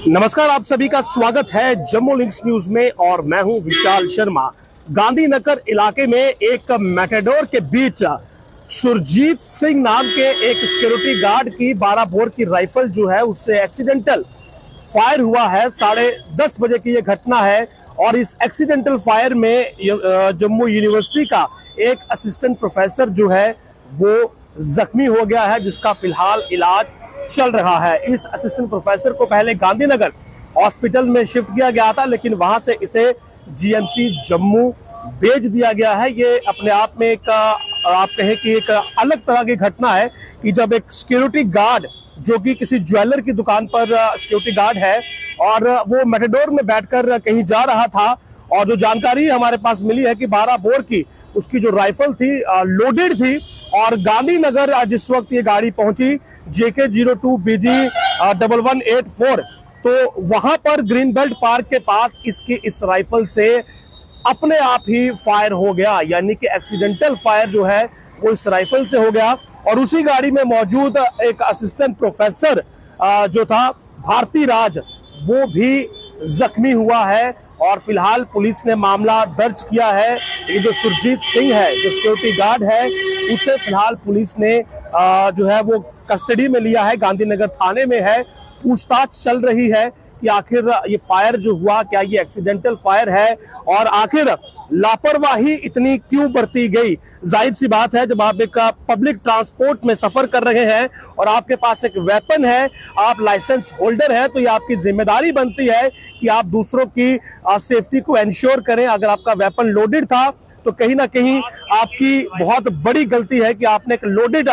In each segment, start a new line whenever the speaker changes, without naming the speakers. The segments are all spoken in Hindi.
नमस्कार, आप सभी का स्वागत है जम्मू लिंक्स न्यूज में और मैं हूं विशाल शर्मा। गांधीनगर इलाके में एक मैटाडोर के बीच सुरजीत सिंह नाम के एक सिक्योरिटी गार्ड की 12 बोर की राइफल जो है उससे एक्सीडेंटल फायर हुआ है। 10:30 बजे की यह घटना है और इस एक्सीडेंटल फायर में जम्मू यूनिवर्सिटी का एक असिस्टेंट प्रोफेसर जो है वो जख्मी हो गया है, जिसका फिलहाल इलाज चल रहा है। इस असिस्टेंट प्रोफेसर को पहले गांधीनगर हॉस्पिटल में शिफ्ट किया गया था, लेकिन वहां से इसे जीएमसी जम्मू भेज दिया गया है। ये अपने आप में एक आप कहें कि एक अलग तरह की घटना है कि जब एक सिक्योरिटी गार्ड जो कि किसी ज्वेलर की दुकान पर सिक्योरिटी गार्ड है और वो मैटाडोर में बैठकर कहीं जा रहा था और जो जानकारी हमारे पास मिली है कि 12 बोर की उसकी जो राइफल थी लोडेड थी और गांधीनगर जिस वक्त ये गाड़ी पहुंची JK 02 BG 1184 तो वहां पर ग्रीन बेल्ट पार्क के पास इसकी इस राइफल से अपने आप ही फायर हो गया, यानी कि एक्सीडेंटल फायर जो है वो इस राइफल से हो गया। और उसी गाड़ी में मौजूद एक असिस्टेंट प्रोफेसर जो था भारती राज, वो भी जख्मी हुआ है और फिलहाल पुलिस ने मामला दर्ज किया है। ये जो सुरजीत सिंह है, जो सिक्योरिटी गार्ड है, उसे फिलहाल पुलिस ने जो है वो कस्टडी में लिया है, गांधीनगर थाने में है। पूछताछ चल रही है कि आखिर ये फायर जो हुआ क्या ये एक्सीडेंटल फायर है और आखिर लापरवाही इतनी क्यों बरती गई। जाहिर सी बात है, जब आप एक पब्लिक ट्रांसपोर्ट में सफर कर रहे हैं और आपके पास एक वेपन है, आप लाइसेंस होल्डर है, तो ये आपकी जिम्मेदारी बनती है कि आप दूसरों की सेफ्टी को एंश्योर करें। अगर आपका वेपन लोडेड था तो कहीं ना कहीं आपकी बहुत बड़ी गलती है कि आपने एक लोडेड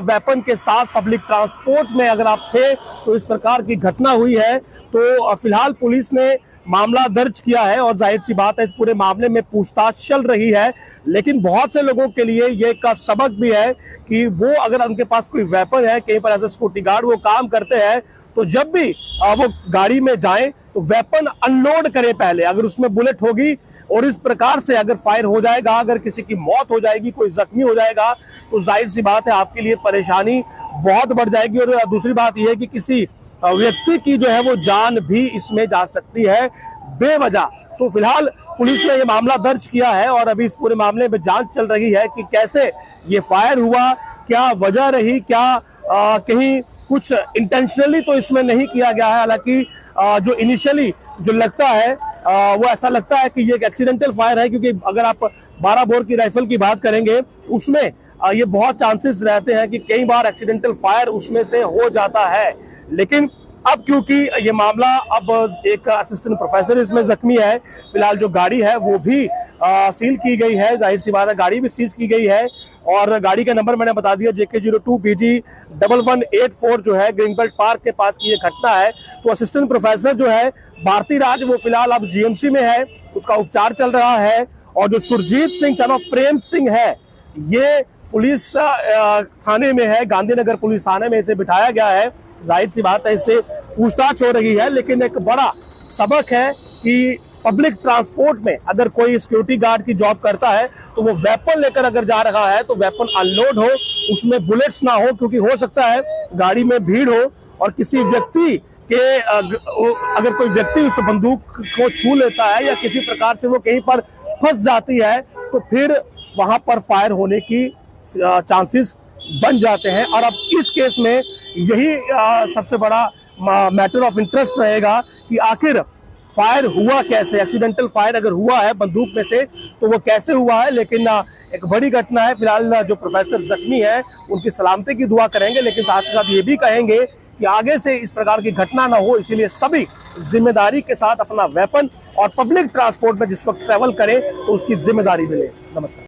वेपन के साथ पब्लिक ट्रांसपोर्ट में अगर आप थे तो इस प्रकार की घटना हुई है। तो फिलहाल पुलिस ने मामला दर्ज किया है और जाहिर सी बात है इस पूरे मामले में पूछताछ चल रही है। लेकिन बहुत से लोगों के लिए ये का सबक भी है कि वो अगर उनके पास कोई वेपन है, कहीं पर एज ए सिक्योरिटी गार्ड वो काम करते हैं, तो जब भी वो गाड़ी में जाएं तो वेपन अनलोड करें पहले। अगर उसमें बुलेट होगी और इस प्रकार से अगर फायर हो जाएगा, अगर किसी की मौत हो जाएगी, कोई जख्मी हो जाएगा, तो जाहिर सी बात है आपके लिए परेशानी बहुत बढ़ जाएगी। और दूसरी बात यह है कि किसी व्यक्ति की जो है वो जान भी इसमें जा सकती है बेवजह। तो फिलहाल पुलिस ने ये मामला दर्ज किया है और अभी इस पूरे मामले में जांच चल रही है कि कैसे ये फायर हुआ, क्या वजह रही, क्या कहीं कुछ इंटेंशनली तो इसमें नहीं किया गया है। हालांकि जो इनिशियली जो लगता है वो ऐसा लगता है कि ये एक एक्सीडेंटल फायर है, क्योंकि अगर आप 12 बोर की राइफल की बात करेंगे उसमें ये बहुत चांसेस रहते हैं कि कई बार एक्सीडेंटल फायर उसमें से हो जाता है। लेकिन अब क्योंकि ये मामला अब एक असिस्टेंट प्रोफेसर इसमें जख्मी है, फिलहाल जो गाड़ी है वो भी सील की गई है। जाहिर सी बात है गाड़ी भी सीज की गई है और गाड़ी का नंबर मैंने बता दिया JK 02 BG 1184 जो है ग्रीन बेल्ट पार्क के पास की ये घटना है। तो असिस्टेंट प्रोफेसर जो है भारती राज वो फिलहाल अब GMC में है, उसका उपचार चल रहा है। और जो सुरजीत सिंह सन ऑफ प्रेम सिंह है, ये पुलिस थाने में है, गांधीनगर पुलिस थाने में इसे बिठाया गया है। जाहिर सी बात है इससे पूछताछ हो रही है, लेकिन एक बड़ा सबक है कि पब्लिक ट्रांसपोर्ट में अगर कोई सिक्योरिटी गार्ड की जॉब करता है तो वो वेपन लेकर अगर जा रहा है तो वेपन अनलोड हो, उसमें बुलेट्स ना हो, क्योंकि हो सकता है गाड़ी में भीड़ हो और किसी व्यक्ति के अगर कोई व्यक्ति उस बंदूक को छू लेता है या किसी प्रकार से वो कहीं पर फंस जाती है तो फिर वहां पर फायर होने की चांसेस बन जाते हैं। और अब इस केस में यही सबसे बड़ा मैटर ऑफ इंटरेस्ट रहेगा कि आखिर फायर हुआ कैसे। एक्सीडेंटल फायर अगर हुआ है बंदूक में से तो वो कैसे हुआ है। लेकिन एक बड़ी घटना है। फिलहाल जो प्रोफेसर जख्मी है उनकी सलामती की दुआ करेंगे, लेकिन साथ ही साथ ये भी कहेंगे कि आगे से इस प्रकार की घटना ना हो, इसीलिए सभी जिम्मेदारी के साथ अपना वेपन और पब्लिक ट्रांसपोर्ट में जिस वक्त ट्रेवल करें तो उसकी जिम्मेदारी भी लें। नमस्कार।